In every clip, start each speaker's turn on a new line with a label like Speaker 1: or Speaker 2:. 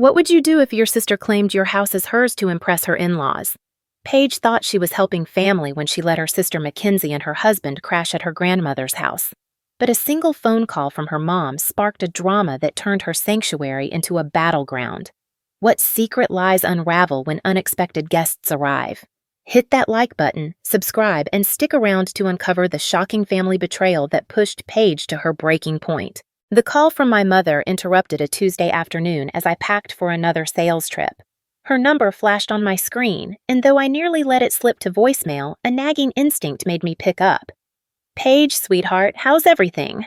Speaker 1: What would you do if your sister claimed your house as hers to impress her in-laws? Paige thought she was helping family when she let her sister Mackenzie and her husband crash at her grandmother's house. But a single phone call from her mom sparked a drama that turned her sanctuary into a battleground. What secret lies unravel when unexpected guests arrive? Hit that like button, subscribe, and stick around to uncover the shocking family betrayal that pushed Paige to her breaking point. The call from my mother interrupted a Tuesday afternoon as I packed for another sales trip. Her number flashed on my screen, and though I nearly let it slip to voicemail, a nagging instinct made me pick up. "Paige, sweetheart, how's everything?"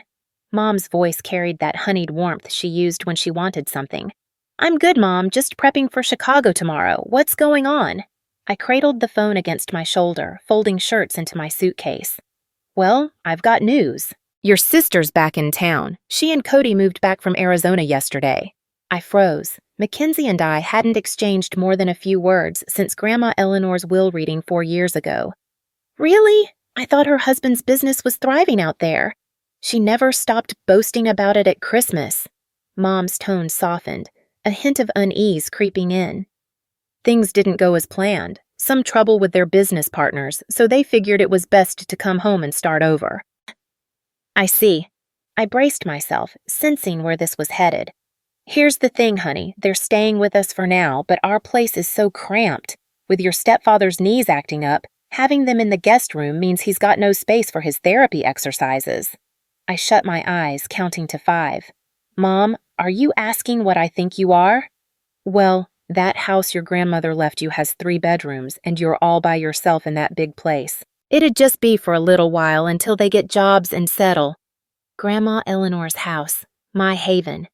Speaker 1: Mom's voice carried that honeyed warmth she used when she wanted something. "I'm good, Mom, just prepping for Chicago tomorrow. What's going on?" I cradled the phone against my shoulder, folding shirts into my suitcase. "Well, I've got news. Your sister's back in town. She and Cody moved back from Arizona yesterday." I froze. Mackenzie and I hadn't exchanged more than a few words since Grandma Eleanor's will reading 4 years ago. "Really? I thought her husband's business was thriving out there. She never stopped boasting about it at Christmas." Mom's tone softened, a hint of unease creeping in. "Things didn't go as planned. Some trouble with their business partners, so they figured it was best to come home and start over." "I see." I braced myself, sensing where this was headed. "Here's the thing, honey. They're staying with us for now, but our place is so cramped. With your stepfather's knees acting up, having them in the guest room means he's got no space for his therapy exercises." I shut my eyes, counting to 5. "Mom, are you asking what I think you are?" "Well, that house your grandmother left you has 3 bedrooms, and you're all by yourself in that big place. It'd just be for a little while until they get jobs and settle." Grandma Eleanor's house, my haven.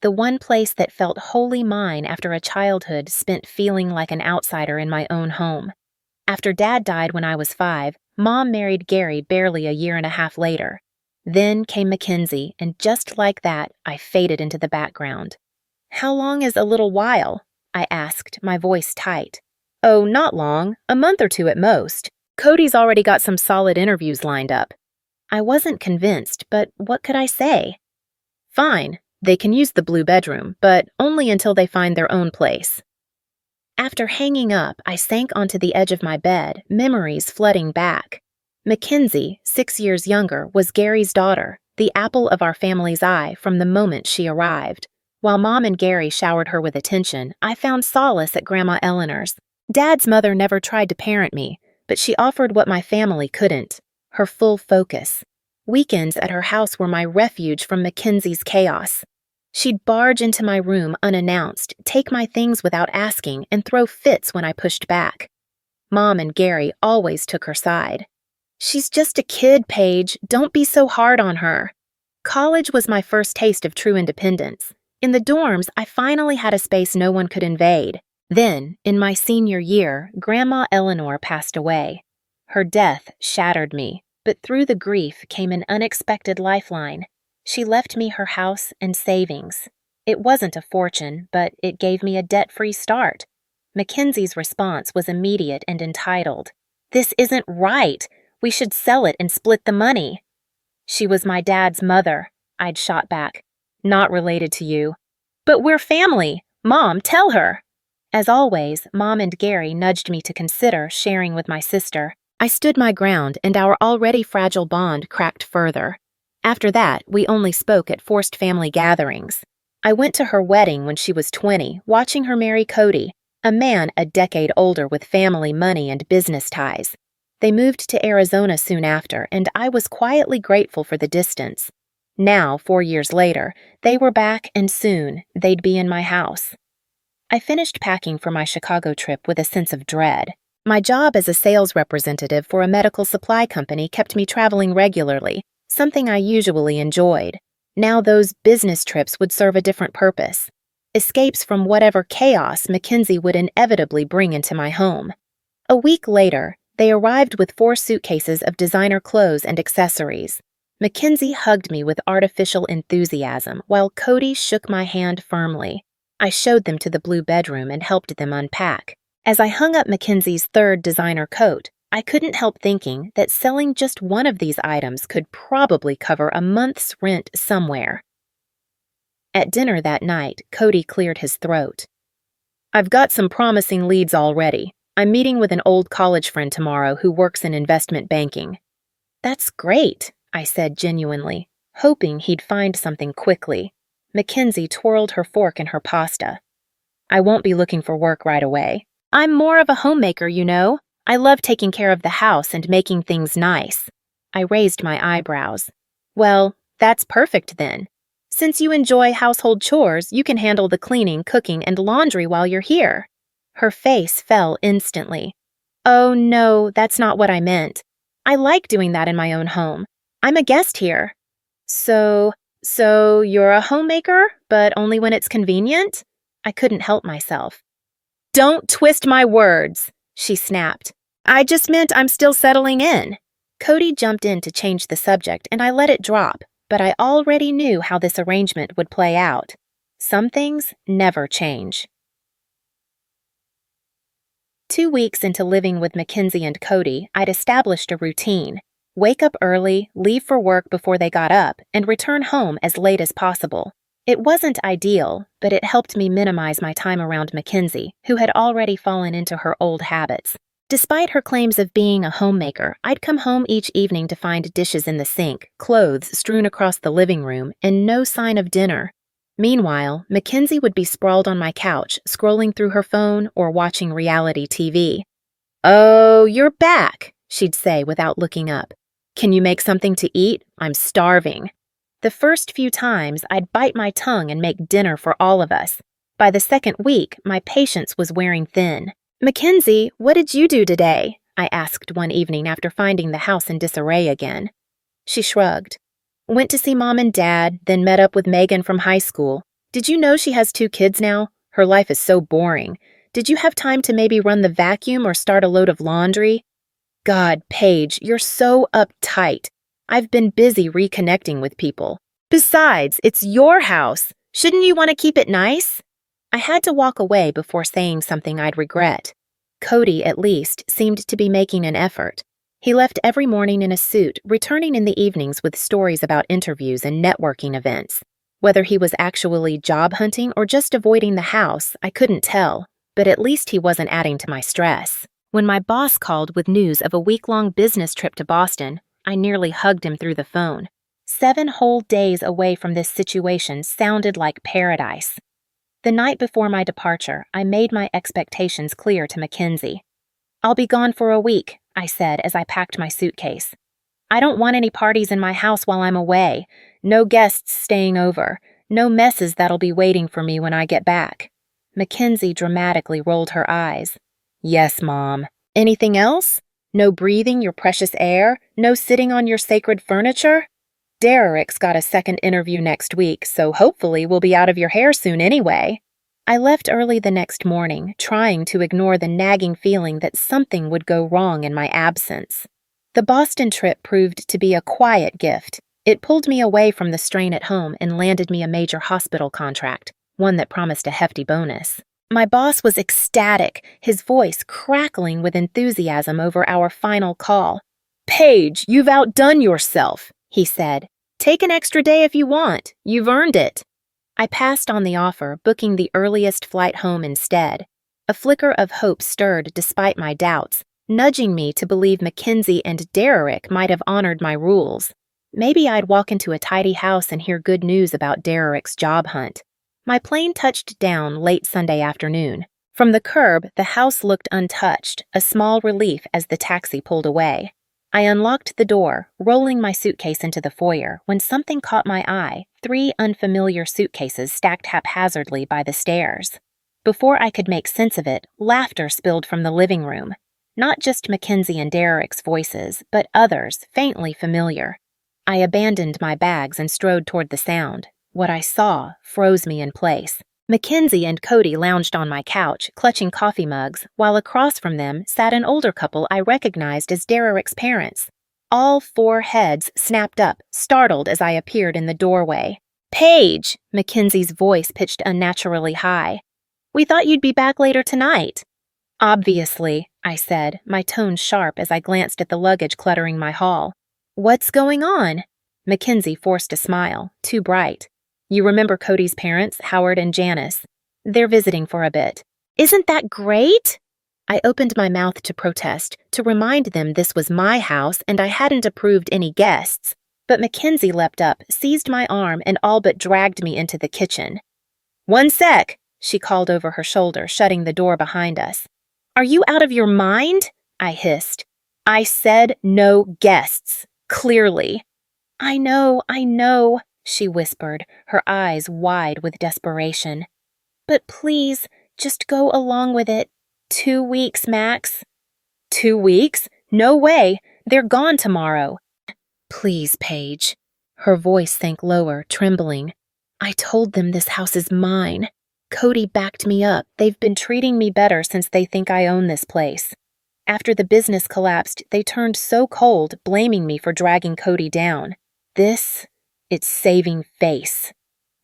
Speaker 1: The one place that felt wholly mine after a childhood spent feeling like an outsider in my own home. After Dad died when I was 5, Mom married Gary barely a year and a half later. Then came Mackenzie, and just like that, I faded into the background. "How long is a little while?" I asked, my voice tight. "Oh, not long. A month or 2 at most. Cody's already got some solid interviews lined up." I wasn't convinced, but what could I say? "Fine. They can use the blue bedroom, but only until they find their own place." After hanging up, I sank onto the edge of my bed, memories flooding back. Mackenzie, 6 years younger, was Gary's daughter, the apple of our family's eye from the moment she arrived. While Mom and Gary showered her with attention, I found solace at Grandma Eleanor's. Dad's mother never tried to parent me, but she offered what my family couldn't, her full focus. Weekends at her house were my refuge from Mackenzie's chaos. She'd barge into my room unannounced, take my things without asking, and throw fits when I pushed back. Mom and Gary always took her side. "She's just a kid, Paige. Don't be so hard on her." College was my first taste of true independence. In the dorms, I finally had a space no one could invade. Then, in my senior year, Grandma Eleanor passed away. Her death shattered me, but through the grief came an unexpected lifeline. She left me her house and savings. It wasn't a fortune, but it gave me a debt-free start. Mackenzie's response was immediate and entitled. "This isn't right. We should sell it and split the money." "She was my dad's mother," I'd shot back. "Not related to you." "But we're family. Mom, tell her." As always, Mom and Gary nudged me to consider sharing with my sister. I stood my ground, and our already fragile bond cracked further. After that, we only spoke at forced family gatherings. I went to her wedding when she was 20, watching her marry Cody, a man a decade older with family money and business ties. They moved to Arizona soon after, and I was quietly grateful for the distance. Now, 4 years later, they were back, and soon they'd be in my house. I finished packing for my Chicago trip with a sense of dread. My job as a sales representative for a medical supply company kept me traveling regularly, something I usually enjoyed. Now those business trips would serve a different purpose. Escapes from whatever chaos Mackenzie would inevitably bring into my home. A week later, they arrived with 4 suitcases of designer clothes and accessories. Mackenzie hugged me with artificial enthusiasm, while Cody shook my hand firmly. I showed them to the blue bedroom and helped them unpack. As I hung up Mackenzie's 3rd designer coat, I couldn't help thinking that selling just one of these items could probably cover a month's rent somewhere. At dinner that night, Cody cleared his throat. I've got some promising leads already. I'm meeting with an old college friend tomorrow who works in investment banking. That's great, I said genuinely, hoping he'd find something quickly. Mackenzie twirled her fork in her pasta. I won't be looking for work right away. I'm more of a homemaker, you know. I love taking care of the house and making things nice. I raised my eyebrows. Well, that's perfect then. Since you enjoy household chores, you can handle the cleaning, cooking, and laundry while you're here. Her face fell instantly. Oh no, that's not what I meant. I like doing that in my own home. I'm a guest here. So you're a homemaker, but only when it's convenient? I couldn't help myself. Don't twist my words, she snapped. I just meant I'm still settling in. Cody jumped in to change the subject, and I let it drop, but I already knew how this arrangement would play out. Some things never change. 2 weeks into living with Mackenzie and Cody, I'd established a routine. Wake up early, leave for work before they got up, and return home as late as possible. It wasn't ideal, but it helped me minimize my time around Mackenzie, who had already fallen into her old habits. Despite her claims of being a homemaker, I'd come home each evening to find dishes in the sink, clothes strewn across the living room, and no sign of dinner. Meanwhile, Mackenzie would be sprawled on my couch, scrolling through her phone or watching reality TV. "Oh, you're back," she'd say without looking up. "Can you make something to eat? I'm starving." The first few times, I'd bite my tongue and make dinner for all of us. By the second week, my patience was wearing thin. "Mackenzie, what did you do today?" I asked one evening after finding the house in disarray again. She shrugged. "Went to see Mom and Dad, then met up with Megan from high school. Did you know she has 2 kids now? Her life is so boring. Did you have time to maybe run the vacuum or start a load of laundry?" God, Paige, you're so uptight. I've been busy reconnecting with people. Besides, it's your house. Shouldn't you want to keep it nice? I had to walk away before saying something I'd regret. Cody, at least, seemed to be making an effort. He left every morning in a suit, returning in the evenings with stories about interviews and networking events. Whether he was actually job hunting or just avoiding the house, I couldn't tell, but at least he wasn't adding to my stress. When my boss called with news of a week-long business trip to Boston, I nearly hugged him through the phone. 7 whole days away from this situation sounded like paradise. The night before my departure, I made my expectations clear to Mackenzie. "I'll be gone for a week," I said as I packed my suitcase. "I don't want any parties in my house while I'm away. No guests staying over. No messes that'll be waiting for me when I get back." Mackenzie dramatically rolled her eyes. "Yes, Mom. Anything else? No breathing your precious air? No sitting on your sacred furniture? Derek's got a second interview next week, so hopefully we'll be out of your hair soon anyway." I left early the next morning, trying to ignore the nagging feeling that something would go wrong in my absence. The Boston trip proved to be a quiet gift. It pulled me away from the strain at home and landed me a major hospital contract, one that promised a hefty bonus. My boss was ecstatic, his voice crackling with enthusiasm over our final call. "Paige, you've outdone yourself," he said. "Take an extra day if you want. You've earned it." I passed on the offer, booking the earliest flight home instead. A flicker of hope stirred despite my doubts, nudging me to believe Mackenzie and Derek might have honored my rules. Maybe I'd walk into a tidy house and hear good news about Derek's job hunt. My plane touched down late Sunday afternoon. From the curb, the house looked untouched, a small relief as the taxi pulled away. I unlocked the door, rolling my suitcase into the foyer, when something caught my eye, 3 unfamiliar suitcases stacked haphazardly by the stairs. Before I could make sense of it, laughter spilled from the living room. Not just Mackenzie and Derek's voices, but others, faintly familiar. I abandoned my bags and strode toward the sound. What I saw froze me in place. Mackenzie and Cody lounged on my couch, clutching coffee mugs, while across from them sat an older couple I recognized as Derek's parents. All 4 heads snapped up, startled as I appeared in the doorway. "Paige!" Mackenzie's voice pitched unnaturally high. "We thought you'd be back later tonight." "Obviously," I said, my tone sharp as I glanced at the luggage cluttering my hall. "What's going on?" Mackenzie forced a smile, too bright. You remember Cody's parents, Howard and Janice. They're visiting for a bit. Isn't that great? I opened my mouth to protest, to remind them this was my house and I hadn't approved any guests. But Mackenzie leapt up, seized my arm, and all but dragged me into the kitchen. "One sec," she called over her shoulder, shutting the door behind us. "Are you out of your mind?" I hissed. "I said no guests, clearly." I know, she whispered, her eyes wide with desperation. "But please, just go along with it. 2 weeks, Max." 2 weeks? No way. They're gone tomorrow. "Please, Paige." Her voice sank lower, trembling. "I told them this house is mine. Cody backed me up. They've been treating me better since they think I own this place. After the business collapsed, they turned so cold, blaming me for dragging Cody down. It's saving face."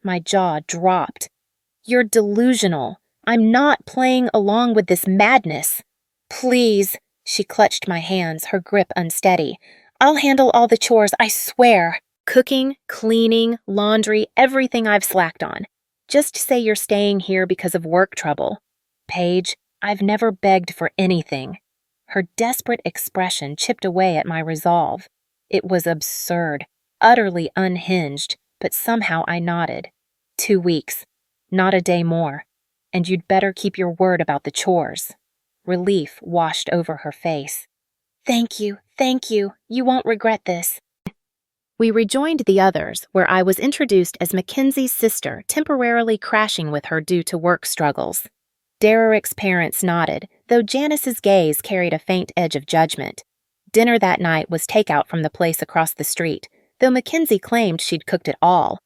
Speaker 1: My jaw dropped. "You're delusional. I'm not playing along with this madness." "Please." She clutched my hands, her grip unsteady. "I'll handle all the chores, I swear. Cooking, cleaning, laundry, everything I've slacked on. Just say you're staying here because of work trouble. Paige, I've never begged for anything." Her desperate expression chipped away at my resolve. It was absurd, utterly unhinged, but somehow I nodded. 2 weeks, not a day more. And you'd better keep your word about the chores. Relief washed over her face. Thank you. You won't regret this." We rejoined the others, where I was introduced as Mackenzie's sister, temporarily crashing with her due to work struggles. Derek's parents nodded, though Janice's gaze carried a faint edge of judgment. Dinner that night was takeout from the place across the street, though Mackenzie claimed she'd cooked it all.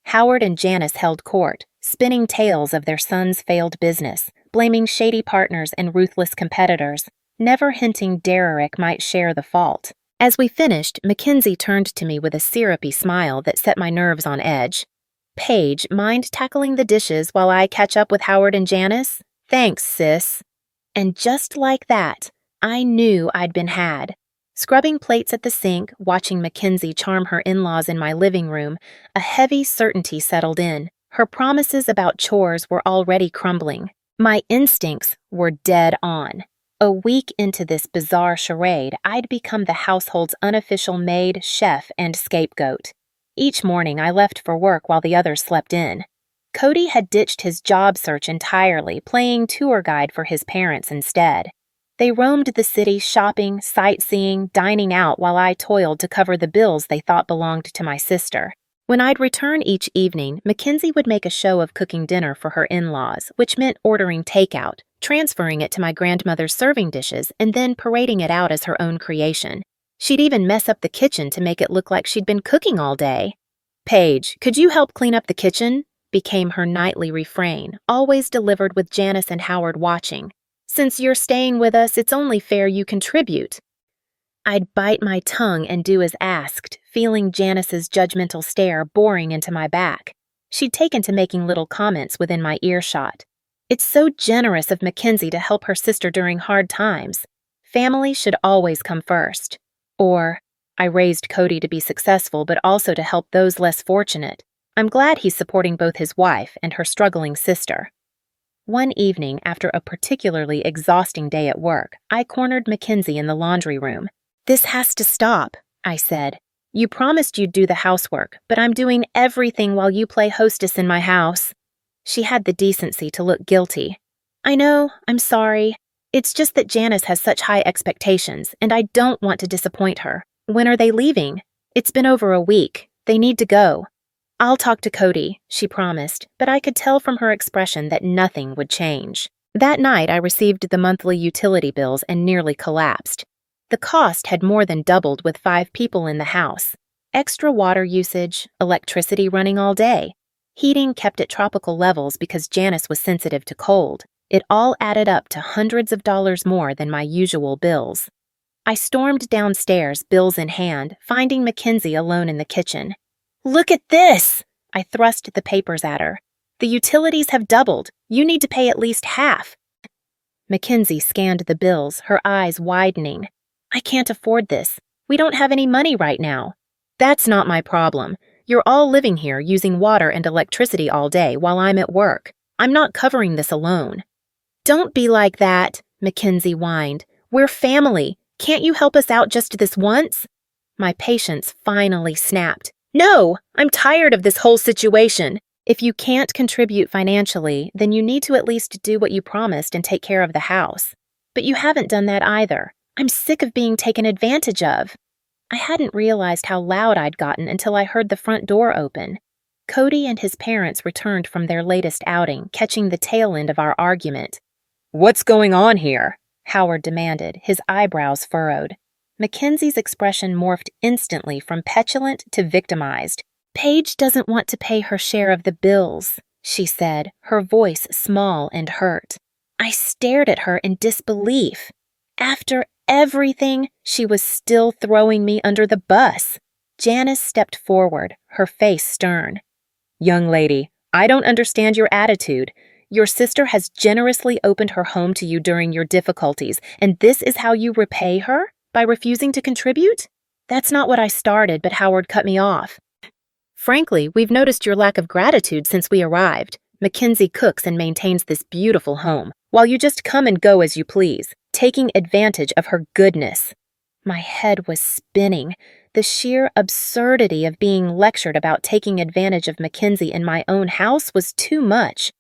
Speaker 1: Howard and Janice held court, spinning tales of their son's failed business, blaming shady partners and ruthless competitors, never hinting Derek might share the fault. As we finished, Mackenzie turned to me with a syrupy smile that set my nerves on edge. "Paige, mind tackling the dishes while I catch up with Howard and Janice? Thanks, sis." And just like that, I knew I'd been had. Scrubbing plates at the sink, watching Mackenzie charm her in-laws in my living room, a heavy certainty settled in. Her promises about chores were already crumbling. My instincts were dead on. A week into this bizarre charade, I'd become the household's unofficial maid, chef, and scapegoat. Each morning, I left for work while the others slept in. Cody had ditched his job search entirely, playing tour guide for his parents instead. They roamed the city shopping, sightseeing, dining out while I toiled to cover the bills they thought belonged to my sister. When I'd return each evening, Mackenzie would make a show of cooking dinner for her in-laws, which meant ordering takeout, transferring it to my grandmother's serving dishes, and then parading it out as her own creation. She'd even mess up the kitchen to make it look like she'd been cooking all day. "Paige, could you help clean up the kitchen?" became her nightly refrain, always delivered with Janice and Howard watching. "Since you're staying with us, it's only fair you contribute." I'd bite my tongue and do as asked, feeling Janice's judgmental stare boring into my back. She'd taken to making little comments within my earshot. "It's so generous of Mackenzie to help her sister during hard times. Family should always come first." Or, "I raised Cody to be successful but also to help those less fortunate. I'm glad he's supporting both his wife and her struggling sister." One evening, after a particularly exhausting day at work, I cornered Mackenzie in the laundry room. "This has to stop," I said. "You promised you'd do the housework, but I'm doing everything while you play hostess in my house." She had the decency to look guilty. "I know, I'm sorry. It's just that Janice has such high expectations, and I don't want to disappoint her. When are they leaving? It's been over a week. They need to go." "I'll talk to Cody," she promised, but I could tell from her expression that nothing would change. That night, I received the monthly utility bills and nearly collapsed. The cost had more than doubled with 5 people in the house. Extra water usage, electricity running all day. Heating kept at tropical levels because Janice was sensitive to cold. It all added up to hundreds of dollars more than my usual bills. I stormed downstairs, bills in hand, finding Mackenzie alone in the kitchen. "Look at this!" I thrust the papers at her. "The utilities have doubled. You need to pay at least half." Mackenzie scanned the bills, her eyes widening. "I can't afford this. We don't have any money right now." "That's not my problem. You're all living here using water and electricity all day while I'm at work. I'm not covering this alone." "Don't be like that," Mackenzie whined. "We're family. Can't you help us out just this once?" My patience finally snapped. "No! I'm tired of this whole situation. If you can't contribute financially, then you need to at least do what you promised and take care of the house. But you haven't done that either. I'm sick of being taken advantage of." I hadn't realized how loud I'd gotten until I heard the front door open. Cody and his parents returned from their latest outing, catching the tail end of our argument. "What's going on here?" Howard demanded, his eyebrows furrowed. Mackenzie's expression morphed instantly from petulant to victimized. "Paige doesn't want to pay her share of the bills," she said, her voice small and hurt. I stared at her in disbelief. After everything, she was still throwing me under the bus. Janice stepped forward, her face stern. "Young lady, I don't understand your attitude. Your sister has generously opened her home to you during your difficulties, and this is how you repay her? By refusing to contribute?" "That's not what I started, but Howard cut me off." "Frankly, we've noticed your lack of gratitude since we arrived. Mackenzie cooks and maintains this beautiful home, while you just come and go as you please, taking advantage of her goodness." My head was spinning. The sheer absurdity of being lectured about taking advantage of Mackenzie in my own house was too much.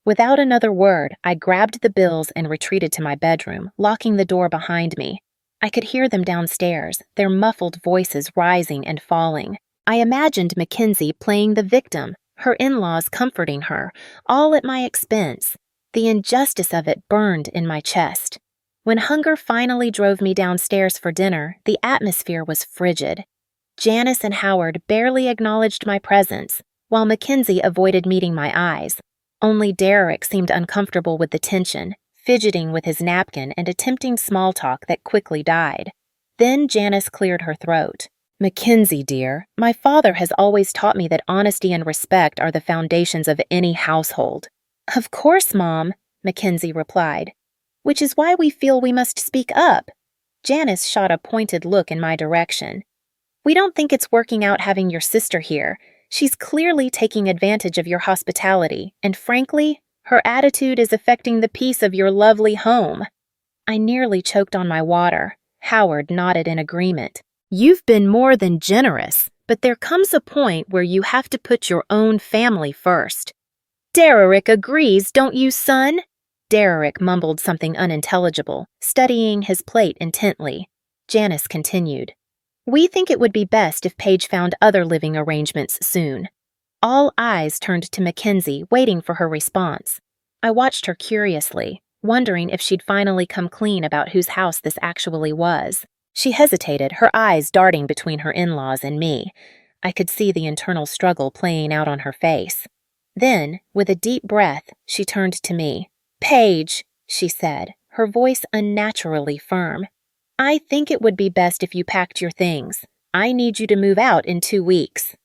Speaker 1: Without another word, I grabbed the bills and retreated to my bedroom, locking the door behind me. I could hear them downstairs, their muffled voices rising and falling. I imagined Mackenzie playing the victim, her in-laws comforting her, all at my expense. The injustice of it burned in my chest. When hunger finally drove me downstairs for dinner, the atmosphere was frigid. Janice and Howard barely acknowledged my presence, while Mackenzie avoided meeting my eyes. Only Derek seemed uncomfortable with the tension, fidgeting with his napkin and attempting small talk that quickly died. Then Janice cleared her throat. "Mackenzie, dear, my father has always taught me that honesty and respect are the foundations of any household." "Of course, Mom," Mackenzie replied. "Which is why we feel we must speak up." Janice shot a pointed look in my direction. "We don't think it's working out having your sister here. She's clearly taking advantage of your hospitality, and frankly, her attitude is affecting the peace of your lovely home." I nearly choked on my water. Howard nodded in agreement. "You've been more than generous, but there comes a point where you have to put your own family first." "Derek agrees, don't you, son?" Derek mumbled something unintelligible, studying his plate intently. Janice continued. "We think it would be best if Paige found other living arrangements soon." All eyes turned to Mackenzie, waiting for her response. I watched her curiously, wondering if she'd finally come clean about whose house this actually was. She hesitated, her eyes darting between her in-laws and me. I could see the internal struggle playing out on her face. Then, with a deep breath, she turned to me. "Paige," she said, her voice unnaturally firm. "I think it would be best if you packed your things. I need you to move out in 2 weeks."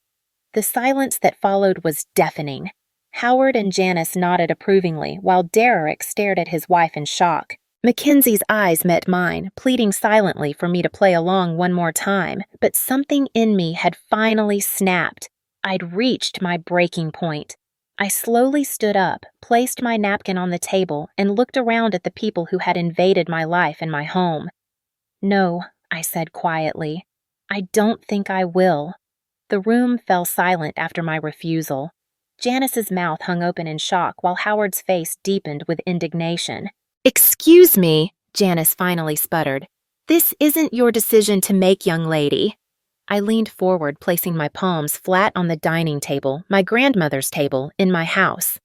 Speaker 1: The silence that followed was deafening. Howard and Janice nodded approvingly, while Derek stared at his wife in shock. Mackenzie's eyes met mine, pleading silently for me to play along one more time, but something in me had finally snapped. I'd reached my breaking point. I slowly stood up, placed my napkin on the table, and looked around at the people who had invaded my life and my home. "No," I said quietly. "I don't think I will." The room fell silent after my refusal. Janice's mouth hung open in shock while Howard's face deepened with indignation. "Excuse me," Janice finally sputtered. "This isn't your decision to make, young lady." I leaned forward, placing my palms flat on the dining table, my grandmother's table, in my house.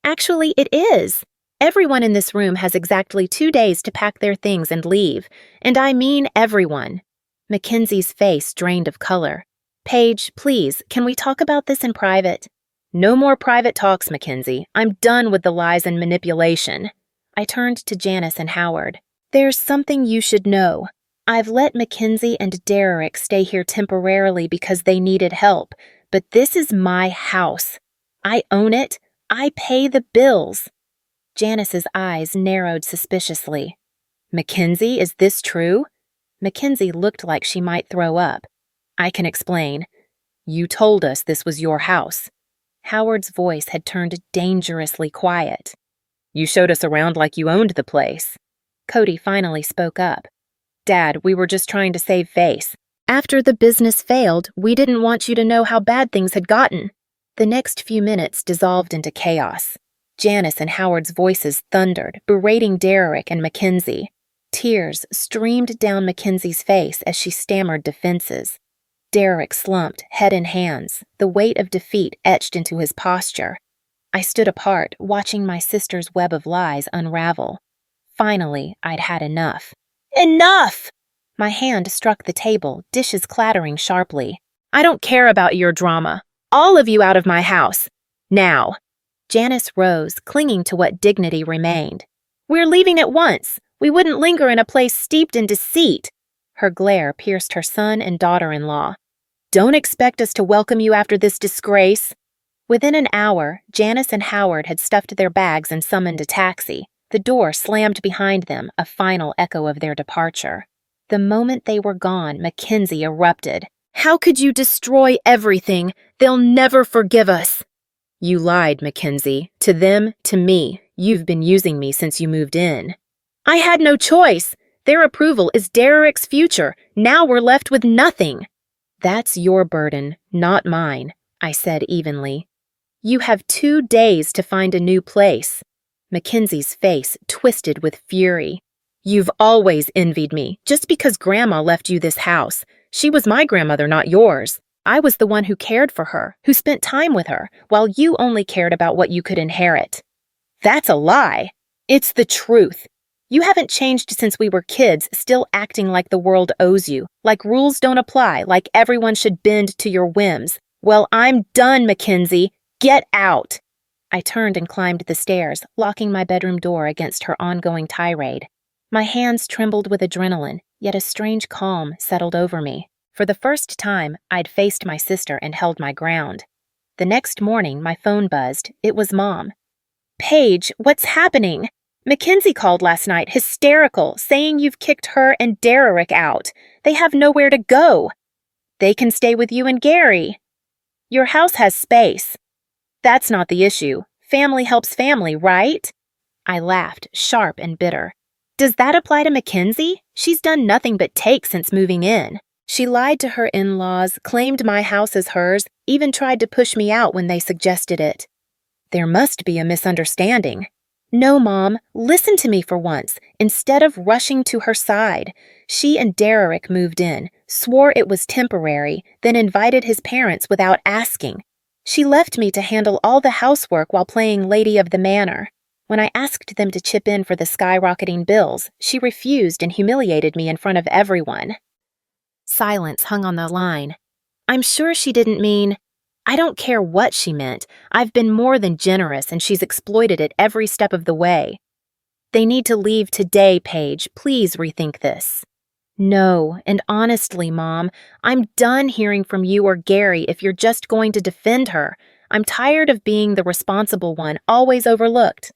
Speaker 1: "Actually, it is. Everyone in this room has exactly 2 days to pack their things and leave, and I mean everyone." Mackenzie's face drained of color. "Paige, please, can we talk about this in private?" "No more private talks, Mackenzie. I'm done with the lies and manipulation." I turned to Janice and Howard. "There's something you should know. I've let Mackenzie and Derek stay here temporarily because they needed help, but this is my house. I own it. I pay the bills." Janice's eyes narrowed suspiciously. "Mackenzie, is this true?" Mackenzie looked like she might throw up. "I can explain. You told us this was your house. Howard's voice had turned dangerously quiet. You showed us around like you owned the place. Cody finally spoke up. Dad, we were just trying to save face. After the business failed, we didn't want you to know how bad things had gotten. The next few minutes dissolved into chaos. Janice and Howard's voices thundered, berating Derrick and Mackenzie. Tears streamed down Mackenzie's face as she stammered defenses. Derrick slumped, head in hands, the weight of defeat etched into his posture. I stood apart, watching my sister's web of lies unravel. Finally, I'd had enough. Enough! My hand struck the table, dishes clattering sharply. I don't care about your drama. All of you out of my house. Now. Janice rose, clinging to what dignity remained. We're leaving at once. We wouldn't linger in a place steeped in deceit. Her glare pierced her son and daughter-in-law. Don't expect us to welcome you after this disgrace. Within an hour, Janice and Howard had stuffed their bags and summoned a taxi. The door slammed behind them, a final echo of their departure. The moment they were gone, Mackenzie erupted. How could you destroy everything? They'll never forgive us. You lied, Mackenzie. To them, to me. You've been using me since you moved in. I had no choice. Their approval is Derrick's future. Now we're left with nothing. That's your burden, not mine, I said evenly. You have 2 days to find a new place. Mackenzie's face twisted with fury. You've always envied me, just because Grandma left you this house. She was my grandmother, not yours. I was the one who cared for her, who spent time with her, while you only cared about what you could inherit. That's a lie. It's the truth. You haven't changed since we were kids, still acting like the world owes you, like rules don't apply, like everyone should bend to your whims. Well, I'm done, Mackenzie. Get out. I turned and climbed the stairs, locking my bedroom door against her ongoing tirade. My hands trembled with adrenaline, yet a strange calm settled over me. For the first time, I'd faced my sister and held my ground. The next morning, my phone buzzed. It was Mom. Paige, what's happening? Mackenzie called last night, hysterical, saying you've kicked her and Derrick out. They have nowhere to go. They can stay with you and Gary. Your house has space. That's not the issue. Family helps family, right? I laughed, sharp and bitter. Does that apply to Mackenzie? She's done nothing but take since moving in. She lied to her in-laws, claimed my house as hers, even tried to push me out when they suggested it. There must be a misunderstanding. No, Mom, listen to me for once. Instead of rushing to her side, she and Derrick moved in, swore it was temporary, then invited his parents without asking. She left me to handle all the housework while playing Lady of the Manor. When I asked them to chip in for the skyrocketing bills, she refused and humiliated me in front of everyone. Silence hung on the line. I'm sure she didn't mean... I don't care what she meant. I've been more than generous and she's exploited it every step of the way. They need to leave today, Paige. Please rethink this. No, and honestly, Mom, I'm done hearing from you or Gary if you're just going to defend her. I'm tired of being the responsible one, always overlooked.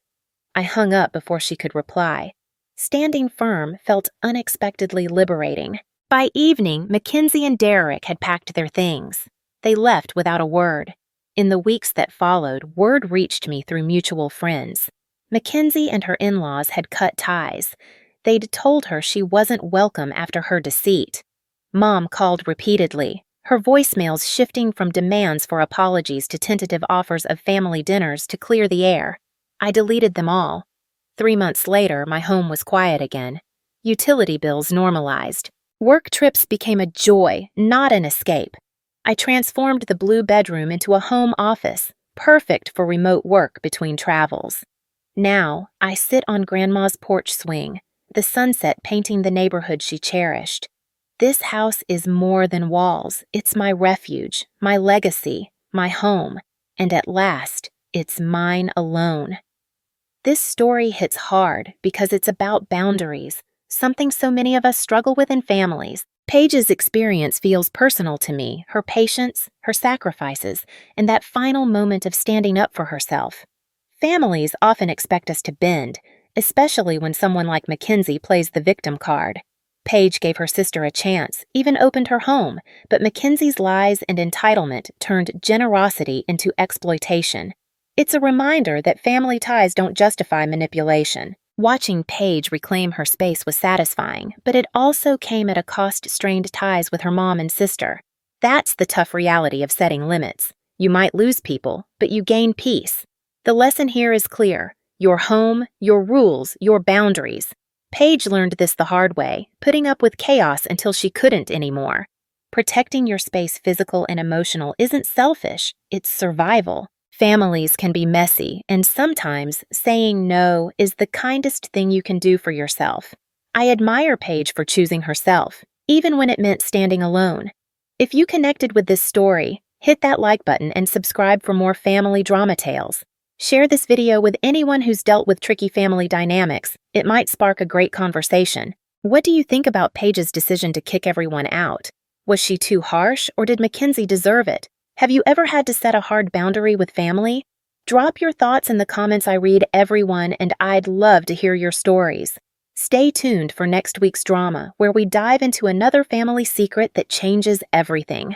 Speaker 1: I hung up before she could reply. Standing firm felt unexpectedly liberating. By evening, Mackenzie and Derrick had packed their things. They left without a word. In the weeks that followed, word reached me through mutual friends. Mackenzie and her in-laws had cut ties. They'd told her she wasn't welcome after her deceit. Mom called repeatedly, her voicemails shifting from demands for apologies to tentative offers of family dinners to clear the air. I deleted them all. 3 months later, my home was quiet again. Utility bills normalized. Work trips became a joy, not an escape. I transformed the blue bedroom into a home office, perfect for remote work between travels. Now, I sit on Grandma's porch swing, the sunset painting the neighborhood she cherished. This house is more than walls. It's my refuge, my legacy, my home, and at last, it's mine alone. This story hits hard because it's about boundaries, something so many of us struggle with in families. Paige's experience feels personal to me, her patience, her sacrifices, and that final moment of standing up for herself. Families often expect us to bend, especially when someone like Mackenzie plays the victim card. Paige gave her sister a chance, even opened her home, but Mackenzie's lies and entitlement turned generosity into exploitation. It's a reminder that family ties don't justify manipulation. Watching Paige reclaim her space was satisfying, but it also came at a cost-strained ties with her mom and sister. That's the tough reality of setting limits. You might lose people, but you gain peace. The lesson here is clear. Your home, your rules, your boundaries. Paige learned this the hard way, putting up with chaos until she couldn't anymore. Protecting your space, physical and emotional, isn't selfish, it's survival. Families can be messy, and sometimes saying no is the kindest thing you can do for yourself. I admire Paige for choosing herself, even when it meant standing alone. If you connected with this story, hit that like button and subscribe for more family drama tales. Share this video with anyone who's dealt with tricky family dynamics. It might spark a great conversation. What do you think about Paige's decision to kick everyone out? Was she too harsh, or did Mackenzie deserve it? Have you ever had to set a hard boundary with family? Drop your thoughts in the comments. I read everyone, and I'd love to hear your stories. Stay tuned for next week's drama, where we dive into another family secret that changes everything.